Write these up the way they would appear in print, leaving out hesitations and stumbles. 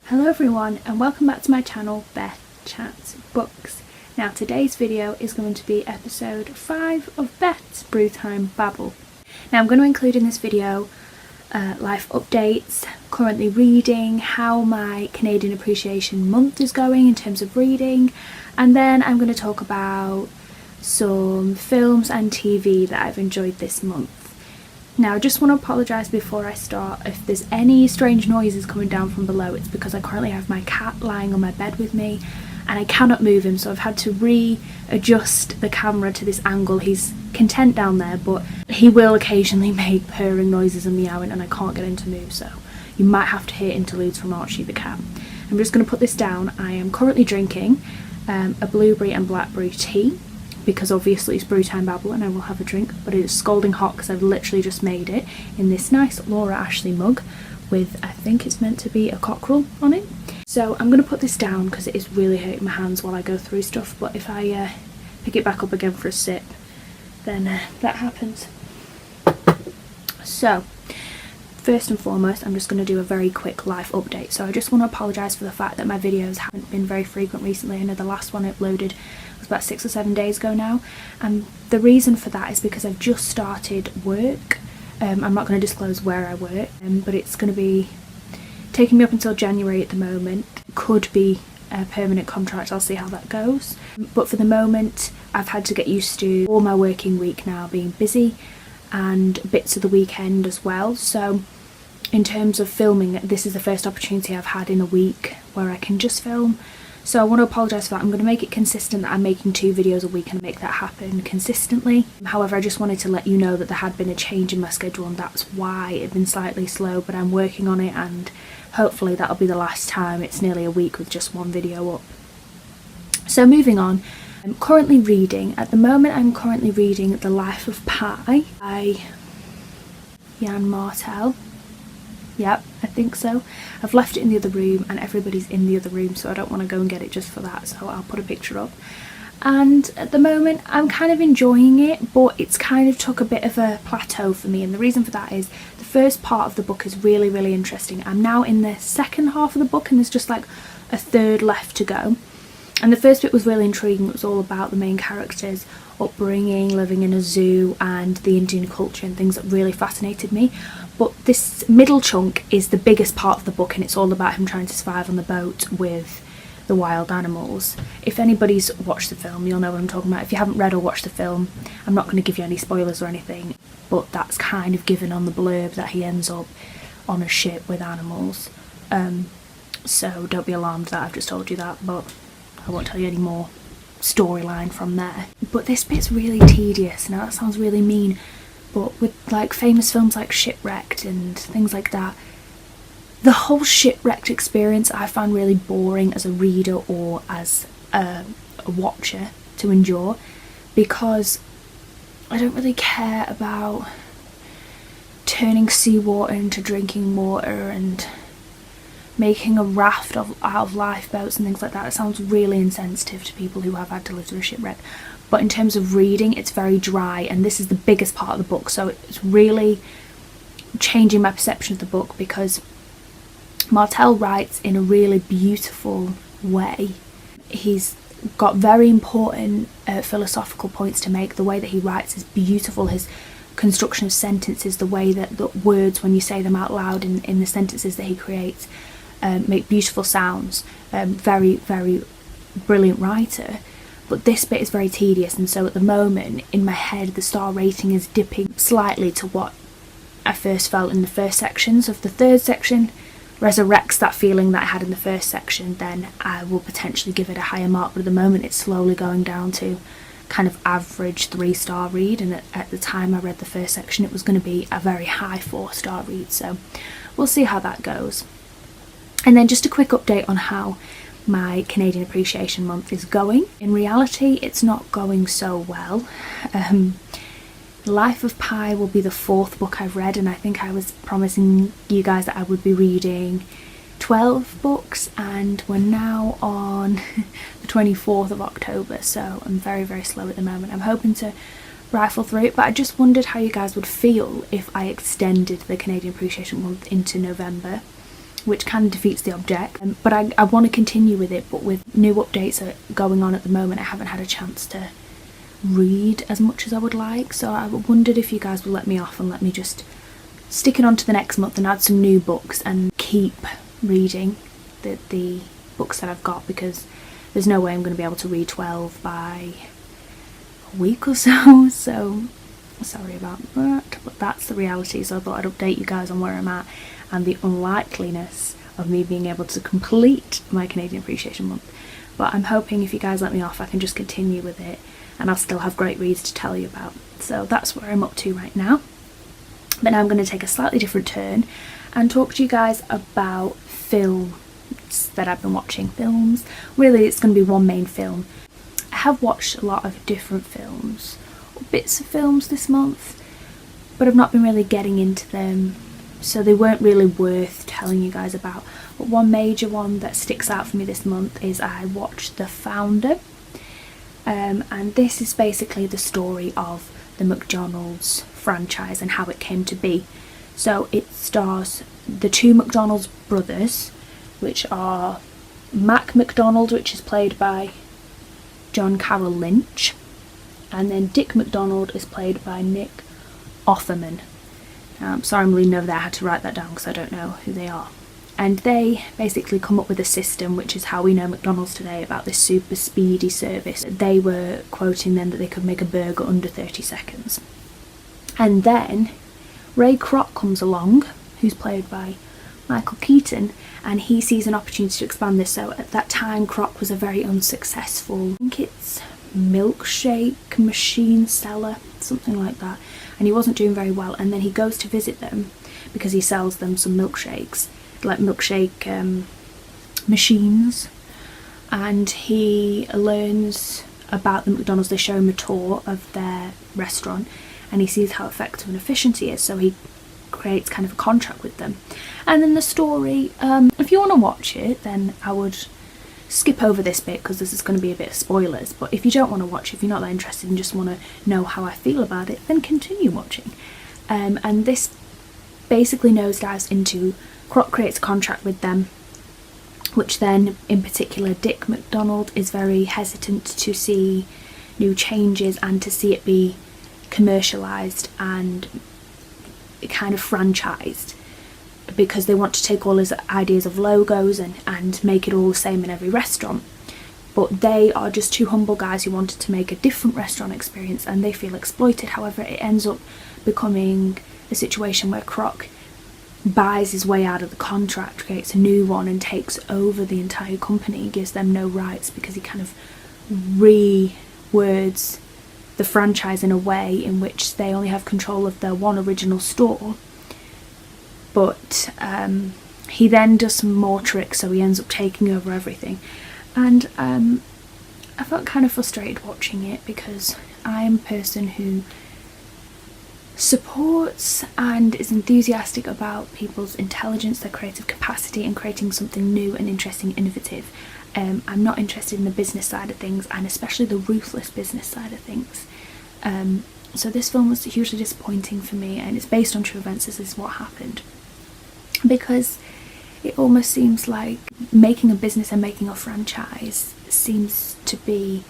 Hello everyone and welcome back to my channel BethChatsBooks. Now today's video is going to be episode 5 of Beth's Brew-Time Babble. Now I'm going to include in this video life updates, currently reading, how my Canadian Appreciation Month is going in terms of reading, and then I'm going to talk about some films and TV that I've enjoyed this month. Now I just want to apologise before I start if there's any strange noises coming down from below. It's because I currently have my cat lying on my bed with me and I cannot move him, so I've had to readjust the camera to this angle. He's content down there, but he will occasionally make purring noises and meowing and I can't get him to move, so you might have to hear interludes from Archie the cat. I'm just going to put this down. I am currently drinking a blueberry and blackberry tea, because obviously it's Brew-Time Babble and I will have a drink, but it is scalding hot because I've literally just made it in this nice Laura Ashley mug with, I think it's meant to be a cockerel on it. So I'm going to put this down because it is really hurting my hands while I go through stuff, but if I pick it back up again for a sip, then that happens. So first and foremost, I'm just going to do a very quick life update. So I just want to apologise for the fact that my videos haven't been very frequent recently. I know the last one I uploaded was about 6 or 7 days ago now, and the reason for that is because I've just started work. I'm not going to disclose where I work, but it's going to be taking me up until January at the moment. Could be a permanent contract, I'll see how that goes. But for the moment, I've had to get used to all my working week now being busy and bits of the weekend as well. So in terms of filming, this is the first opportunity I've had in a week where I can just film. So I want to apologise for that. I'm going to make it consistent that I'm making 2 videos a week and make that happen consistently. However, I just wanted to let you know that there had been a change in my schedule and that's why it's been slightly slow, but I'm working on it and hopefully that'll be the last time. It's nearly a week with just 1 video up. So moving on, I'm currently reading, at the moment I'm currently reading The Life of Pi by Jan Martel. Yep, I think so. I've left it in the other room and everybody's in the other room, so I don't want to go and get it just for that, so I'll put a picture up. And at the moment I'm kind of enjoying it, but it's kind of took a bit of a plateau for me, and the reason for that is the first part of the book is really interesting. I'm now in the second half of the book and there's just like a third left to go. And the first bit was really intriguing. It was all about the main character's upbringing, living in a zoo and the Indian culture and things that really fascinated me. But this middle chunk is the biggest part of the book and it's all about him trying to survive on the boat with the wild animals. If anybody's watched the film, you'll know what I'm talking about. If you haven't read or watched the film, I'm not going to give you any spoilers or anything, but that's kind of given on the blurb that he ends up on a ship with animals. So don't be alarmed that I've just told you that, but I won't tell you any more storyline from there. But this bit's really tedious. Now that sounds really mean, but with like famous films like Shipwrecked and things like that, the whole Shipwrecked experience I found really boring as a reader or as a watcher to endure, because I don't really care about turning seawater into drinking water and making a raft out of lifeboats and things like that. It sounds really insensitive to people who have had to live through a shipwreck. But in terms of reading, it's very dry, and this is the biggest part of the book, so it's really changing my perception of the book, because Martel writes in a really beautiful way. He's got very important philosophical points to make. The way that he writes is beautiful. His construction of sentences, the way that the words, when you say them out loud in the sentences that he creates, make beautiful sounds. Very brilliant writer. But this bit is very tedious, and so at the moment in my head the star rating is dipping slightly to what I first felt in the first section. So if the third section resurrects that feeling that I had in the first section, then I will potentially give it a higher mark, but at the moment it's slowly going down to kind of average 3-star read, and at the time I read the first section it was going to be a very high 4-star read, so we'll see how that goes. And then just a quick update on how my Canadian Appreciation Month is going. In reality, it's not going so well. Life of Pi will be the 4th book I've read, and I think I was promising you guys that I would be reading 12 books, and we're now on the 24th of October, so I'm very slow at the moment. I'm hoping to rifle through it, but I just wondered how you guys would feel if I extended the Canadian Appreciation Month into November. which kind of defeats the object. But I want to continue with it, but with new updates going on at the moment, I haven't had a chance to read as much as I would like. So I wondered if you guys would let me off and let me just stick it on to the next month and add some new books and keep reading the books that I've got, because there's no way I'm going to be able to read 12 by a week or so. So sorry about that, but that's the reality. So I thought I'd update you guys on where I'm at and the unlikeliness of me being able to complete my Canadian Appreciation Month. But I'm hoping if you guys let me off, I can just continue with it and I'll still have great reads to tell you about. So that's where I'm up to right now. But now I'm going to take a slightly different turn and talk to you guys about films that I've been watching. Films, really it's going to be one main film. I have watched a lot of different films, or bits of films this month, but I've not been really getting into them, so they weren't really worth telling you guys about. But one major one that sticks out for me this month is I watched The Founder, and this is basically the story of the McDonald's franchise and how it came to be. So it stars the two McDonald's brothers, which are Mac McDonald, which is played by John Carroll Lynch, and then Dick McDonald is played by Nick Offerman. Sorry, I'm leaning over there, I had to write that down because I don't know who they are. And they basically come up with a system, which is how we know McDonald's today, about this super speedy service. They were quoting then that they could make a burger under 30 seconds. And then Ray Kroc comes along, who's played by Michael Keaton, and he sees an opportunity to expand this. So at that time, Kroc was a very unsuccessful, I think it's milkshake machine seller, something like that, and he wasn't doing very well. And then he goes to visit them because he sells them some milkshakes, like milkshake machines, and he learns about the McDonald's. They show him a tour of their restaurant and he sees how effective and efficient he is, so he creates kind of a contract with them. And then the story, if you want to watch it, then I would skip over this bit because this is going to be a bit of spoilers. But if you don't want to watch, if you're not that interested and just want to know how I feel about it, then continue watching. And this basically nosedives into Kroc creates a contract with them, which then in particular Dick McDonald is very hesitant to see new changes and to see it be commercialised and kind of franchised, because they want to take all his ideas of logos and make it all the same in every restaurant. But they are just two humble guys who wanted to make a different restaurant experience and they feel exploited. However, it ends up becoming a situation where Kroc buys his way out of the contract, creates a new one and takes over the entire company, gives them no rights, because he kind of rewords the franchise in a way in which they only have control of their one original store. But he then does some more tricks, so he ends up taking over everything. And I felt kind of frustrated watching it, because I am a person who supports and is enthusiastic about people's intelligence, their creative capacity, and creating something new and interesting, innovative. I'm not interested in the business side of things, and especially the ruthless business side of things. So this film was hugely disappointing for me, and it's based on true events. This is what happened, because it almost seems like making a business and making a franchise seems to be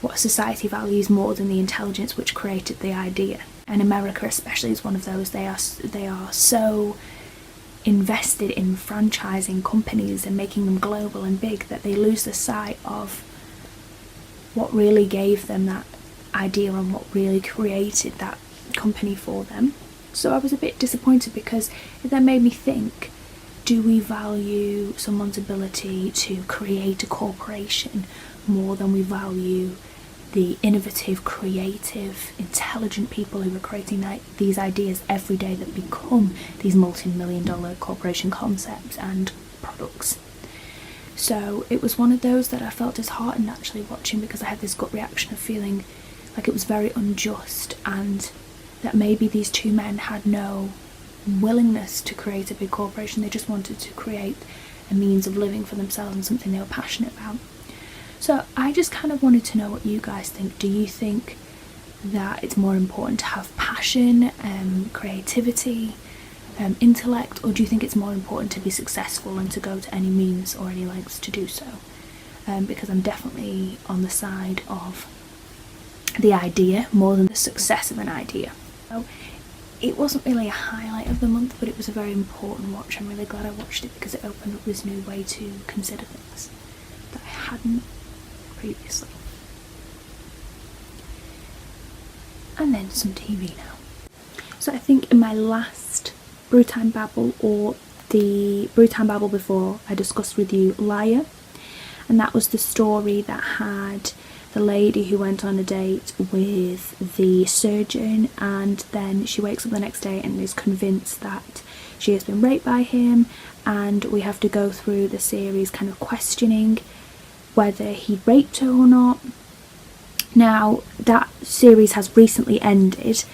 what society values more than the intelligence which created the idea. And America especially is one of those. They are so invested in franchising companies and making them global and big that they lose the sight of what really gave them that idea and what really created that company for them. So I was a bit disappointed, because it then made me think, do we value someone's ability to create a corporation more than we value the innovative, creative, intelligent people who are creating these ideas every day that become these multi-million-dollar corporation concepts and products? So it was one of those that I felt disheartened actually watching, because I had this gut reaction of feeling like it was very unjust, and that maybe these two men had no willingness to create a big corporation. They just wanted to create a means of living for themselves and something they were passionate about. So I just kind of wanted to know what you guys think. Do you think that it's more important to have passion, creativity, intellect, or do you think it's more important to be successful and to go to any means or any lengths to do so? Because I'm definitely on the side of the idea more than the success of an idea. So it wasn't really a highlight of the month, but it was a very important watch. I'm really glad I watched it because it opened up this new way to consider things that I hadn't previously. And then some TV now. So I think in my last Brew-Time Babble, or the Brew-Time Babble before, I discussed with you Liar, and that was the story that had the lady who went on a date with the surgeon, and then she wakes up the next day and is convinced that she has been raped by him, and we have to go through the series kind of questioning whether he raped her or not. Now, that series has recently ended.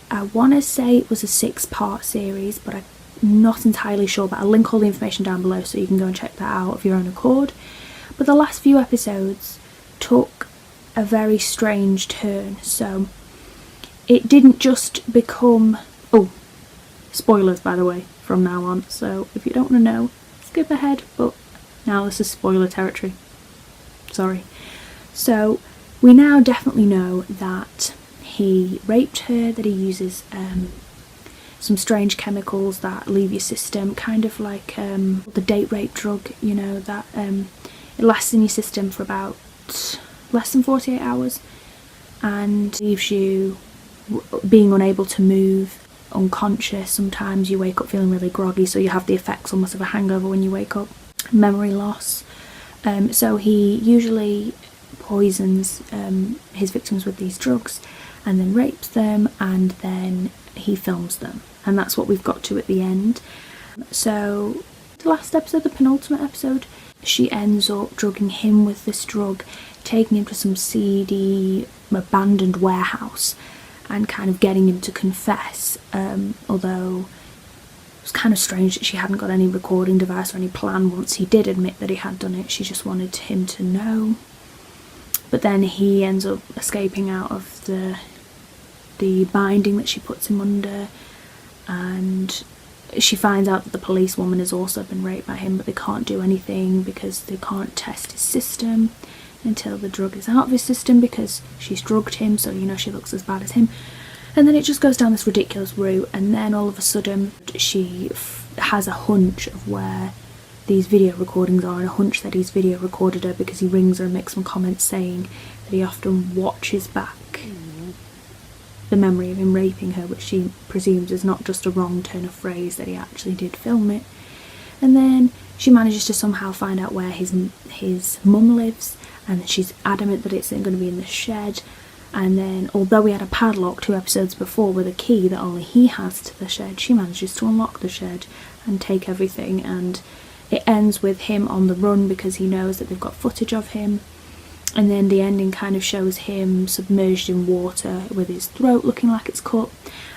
I want to say it was a 6-part series, but I'm not entirely sure, but I'll link all the information down below so you can go and check that out of your own accord. But the last few episodes took a very strange turn, so it didn't just become... Oh, spoilers by the way, from now on, so if you don't want to know, skip ahead, but now this is spoiler territory. Sorry. So, we now definitely know that he raped her, that he uses some strange chemicals that leave your system, kind of like the date rape drug, you know, that it lasts in your system for about less than 48 hours and leaves you being unable to move, unconscious. Sometimes you wake up feeling really groggy, so you have the effects almost of a hangover when you wake up. Memory loss. So he usually poisons his victims with these drugs and then rapes them, and then he films them, and that's what we've got to at the end. So the last episode, the penultimate episode, she ends up drugging him with this drug, taking him to some seedy abandoned warehouse and kind of getting him to confess, although it was kind of strange that she hadn't got any recording device or any plan once he did admit that he had done it. She just wanted him to know. But then he ends up escaping out of the binding that she puts him under, and she finds out that the policewoman has also been raped by him, but they can't do anything because they can't test his system until the drug is out of his system, because she's drugged him, so you know she looks as bad as him. And then it just goes down this ridiculous route, and then all of a sudden she has a hunch of where these video recordings are, and a hunch that he's video recorded her because he rings her and makes some comments saying that he often watches back the memory of him raping her, which she presumes is not just a wrong turn of phrase, that he actually did film it. And then she manages to somehow find out where his mum lives, and she's adamant that it's going to be in the shed. And then, although we had a padlock 2 episodes before with a key that only he has to the shed, she manages to unlock the shed and take everything, and it ends with him on the run because he knows that they've got footage of him. And then the ending kind of shows him submerged in water with his throat looking like it's cut.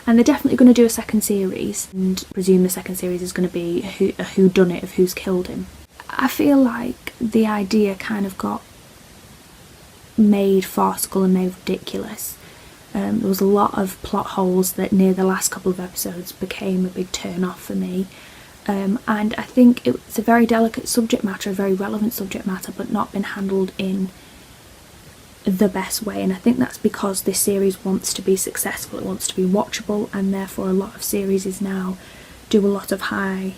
And they're definitely going to do a second series, and I presume the second series is going to be a whodunit of who's killed him. I feel like the idea kind of got made farcical and made ridiculous. There was a lot of plot holes that near the last couple of episodes became a big turn off for me. And I think it's a very delicate subject matter, a very relevant subject matter, but not been handled in the best way. And I think that's because this series wants to be successful, it wants to be watchable, and therefore a lot of series now do a lot of high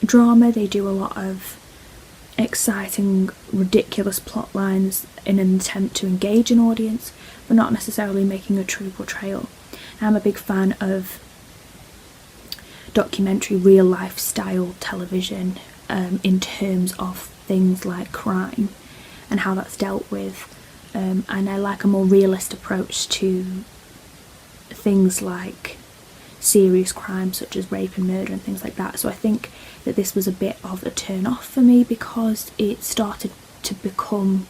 drama, they do a lot of exciting, ridiculous plot lines in an attempt to engage an audience, but not necessarily making a true portrayal. I'm a big fan of documentary, real life style television in terms of things like crime and how that's dealt with, and I like a more realist approach to things like serious crimes such as rape and murder and things like that. So I think that this was a bit of a turn off for me because it started to become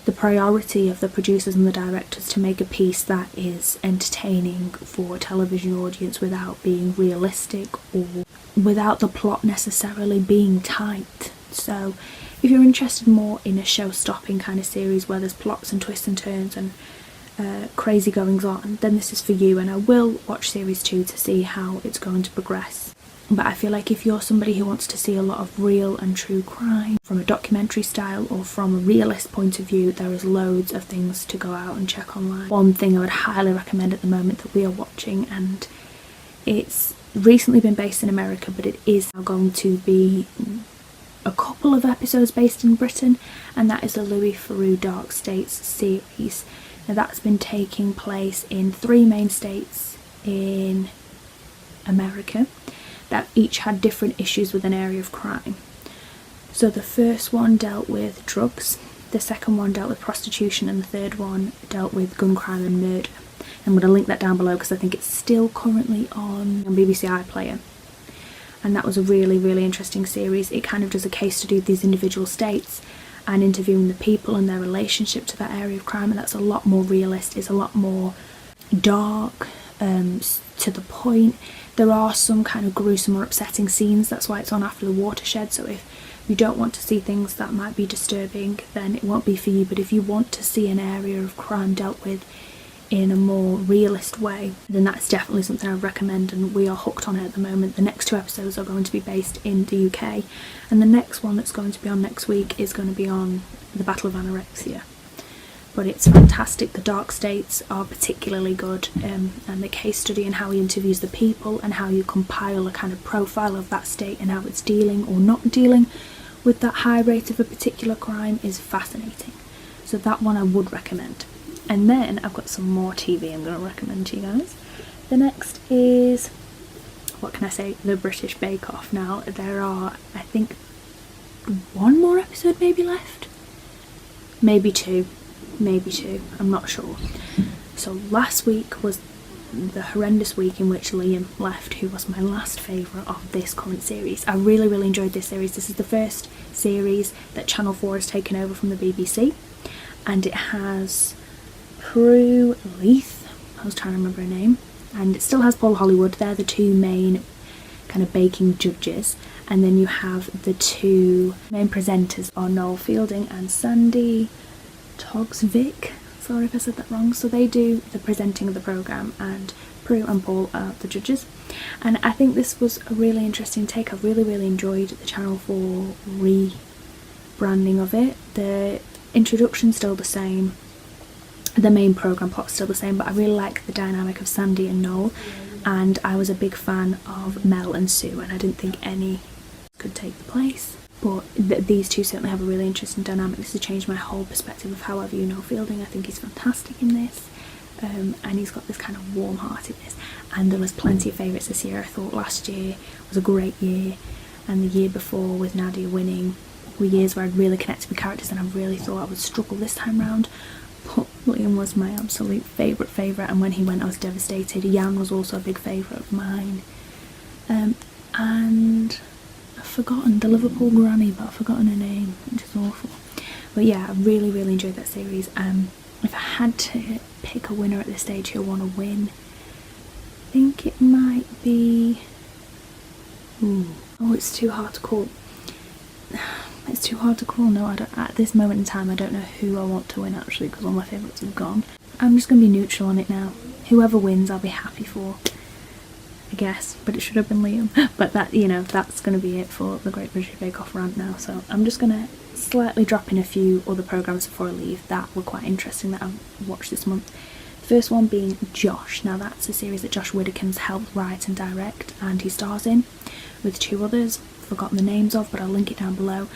the priority of the producers and the directors to make a piece that is entertaining for a television audience without being realistic or without the plot necessarily being tight. So if you're interested more in a show-stopping kind of series where there's plots and twists and turns and crazy goings on, then this is for you, and I will watch series 2 to see how it's going to progress. But I feel like if you're somebody who wants to see a lot of real and true crime from a documentary style or from a realist point of view, there is loads of things to go out and check online. One thing I would highly recommend at the moment that we are watching, and it's recently been based in America, but it is now going to be a couple of episodes based in Britain, and that is the Louis Theroux Dark States series. Now that's been taking place in 3 main states in America that each had different issues with an area of crime. So the first one dealt with drugs, the second one dealt with prostitution, and the third one dealt with gun crime and murder. I'm going to link that down below because I think it's still currently on BBC iPlayer. And that was a really, really interesting series. It kind of does a case study of these individual states and interviewing the people and their relationship to that area of crime, and that's a lot more realist, it's a lot more dark, to the point. There are some kind of gruesome or upsetting scenes, that's why it's on after the watershed, so if you don't want to see things that might be disturbing, then it won't be for you. But if you want to see an area of crime dealt with in a more realist way, then that's definitely something I would recommend, and we are hooked on it at the moment. The next 2 episodes are going to be based in the UK, and the next one that's going to be on next week is going to be on the Battle of Anorexia. But it's fantastic. The dark states are particularly good, and the case study and how he interviews the people and how you compile a kind of profile of that state and how it's dealing or not dealing with that high rate of a particular crime is fascinating. So that one I would recommend. And then I've got some more TV I'm going to recommend to you guys. The next is, what can I say, the British Bake Off. Now there are, I think, 1 more episode maybe left, maybe two, I'm not sure. So last week was the horrendous week in which Liam left, who was my last favourite of this current series. I really, really enjoyed this series. This is the first series that Channel 4 has taken over from the BBC, and it has Prue Leith, I was trying to remember her name, and it still has Paul Hollywood. They're the 2 main kind of baking judges, and then you have the 2 main presenters are Noel Fielding and Sandy Togsvik. Sorry if I said that wrong. So they do the presenting of the programme, and Prue and Paul are the judges. And I think this was a really interesting take. I really, really enjoyed the Channel 4 rebranding of it. The introduction's still the same, the main programme plot's still the same, but I really like the dynamic of Sandy and Noel, and I was a big fan of Mel and Sue, and I didn't think any could take the place. But these 2 certainly have a really interesting dynamic. This has changed my whole perspective of how I view Noel Fielding. I think he's fantastic in this, and he's got this kind of warm-heartedness. And there was plenty of favourites this year. I thought last year was a great year, and the year before with Nadia winning were years where I'd really connected with characters, and I really thought I would struggle this time round. But Liam was my absolute favourite, and when he went I was devastated. Jan was also a big favourite of mine, and I've forgotten the Liverpool granny, but I've forgotten her name, which is awful. But yeah, I really, really enjoyed that series. If I had to pick a winner at this stage who I want to win, I think it might be... Oh, it's too hard to call. It's too hard to call. No, I don't. At this moment in time, I don't know who I want to win actually, because all my favourites have gone. I'm just going to be neutral on it now. Whoever wins, I'll be happy for, I guess. But it should have been Liam. But that, you know, that's going to be it for the Great British Bake Off rant now. So I'm just going to slightly drop in a few other programmes before I leave that were quite interesting that I've watched this month. The first one being Josh. Now that's a series that Josh Widdicombe's helped write and direct, and he stars in with 2 others, forgotten the names of, but I'll link it down below.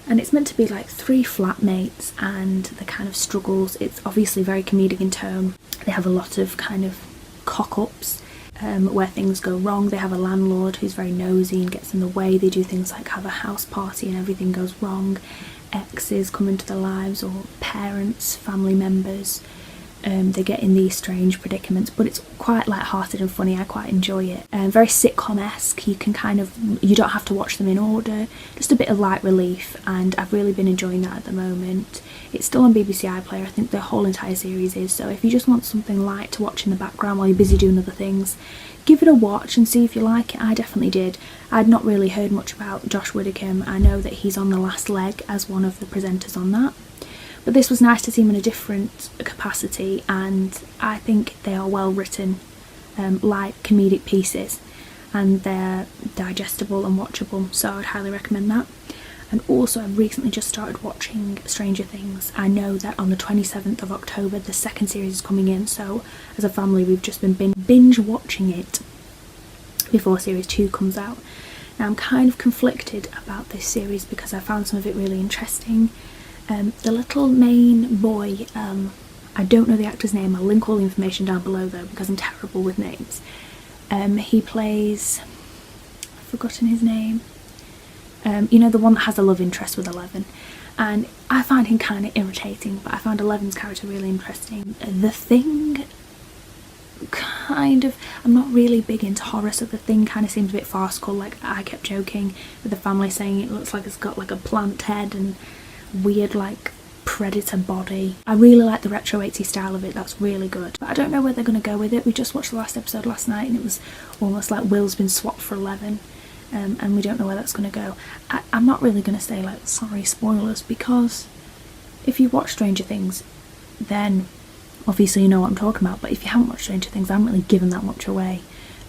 And it's meant to be like 3 flatmates and the kind of struggles. It's obviously very comedic in tone. They have a lot of kind of cock-ups where things go wrong. They have a landlord who's very nosy and gets in the way. They do things like have a house party and everything goes wrong. Exes come into their lives, or parents, family members. They get in these strange predicaments, but it's quite light-hearted and funny. I quite enjoy it. Very sitcom-esque. You don't have to watch them in order. Just a bit of light relief, and I've really been enjoying that at the moment. It's still on BBC iPlayer. I think the whole entire series is, so if you just want something light to watch in the background while you're busy doing other things, give it a watch and see if you like it. I definitely did. I'd not really heard much about Josh Widdicombe. I know that he's on The Last Leg as one of the presenters on that. But this was nice to see him in a different capacity, and I think they are well written, light comedic pieces. and they're digestible and watchable, so I would highly recommend that. And also I've recently just started watching Stranger Things. I know that on the 27th of October the second series is coming in, so as a family we've just been binge watching it before series 2 comes out. Now I'm kind of conflicted about this series because I found some of it really interesting. The little main boy, I don't know the actor's name, I'll link all the information down below though because I'm terrible with names. He plays, I've forgotten his name, you know, the one that has a love interest with Eleven, and I find him kind of irritating, but I found Eleven's character really interesting. The Thing, kind of, I'm not really big into horror, so The Thing kind of seems a bit farcical. Like, I kept joking with the family saying it looks like it's got like a plant head and weird like predator body. I really like the retro 80s style of it, that's really good, but I don't know where they're going to go with it. We just watched the last episode last night and it was almost like Will's been swapped for Eleven, and we don't know where that's going to go. I'm not really going to say like sorry spoilers, because if you watch Stranger Things then obviously you know what I'm talking about, but if you haven't watched Stranger Things I haven't really given that much away,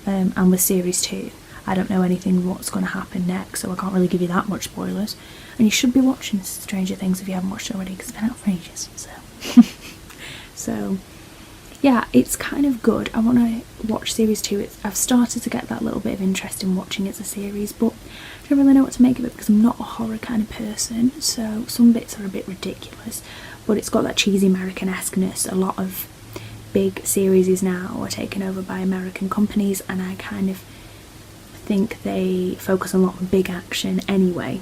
and with series 2 I don't know anything what's going to happen next, so I can't really give you that much spoilers. And you should be watching Stranger Things if you haven't watched it already, because it's been out for ages, so so yeah, it's kind of good. I want to watch series 2. I've started to get that little bit of interest in watching it as a series, but I don't really know what to make of it because I'm not a horror kind of person, so some bits are a bit ridiculous, but it's got that cheesy American-esqueness. A lot of big series now are taken over by American companies, and I kind of think they focus a lot on big action anyway.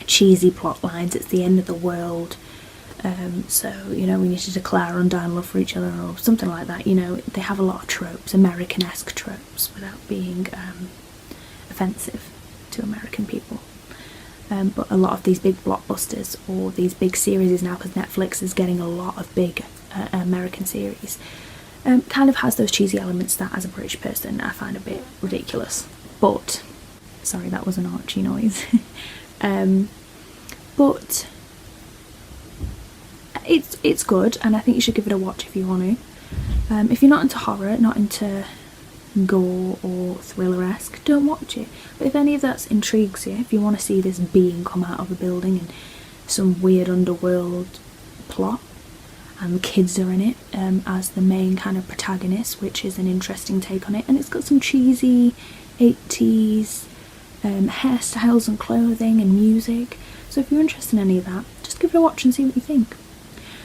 Cheesy plot lines, it's the end of the world, so you know, we need to declare undying love for each other or something like that. You know, they have a lot of tropes, American-esque tropes, without being offensive to American people. But a lot of these big blockbusters or these big series now, because Netflix is getting a lot of big American series, kind of has those cheesy elements that as a British person I find a bit ridiculous. But sorry, that was an Archie noise. But it's good, and I think you should give it a watch if you want to. If you're not into horror, not into gore or thriller-esque, don't watch it. But if any of that intrigues you, if you want to see this being come out of a building and some weird underworld plot, and the kids are in it as the main kind of protagonist, which is an interesting take on it, and it's got some cheesy 80s hairstyles and clothing and music, so if you're interested in any of that, just give it a watch and see what you think.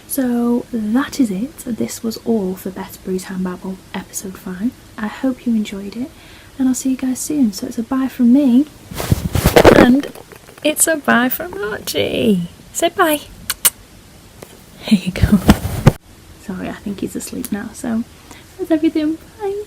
So that is it. This was all for Beth's Brew-Time Babble episode 5. I hope you enjoyed it, and I'll see you guys soon. So it's a bye from me, and it's a bye from Archie. Say bye. There you go. Sorry, I think he's asleep now, so that's everything. Bye.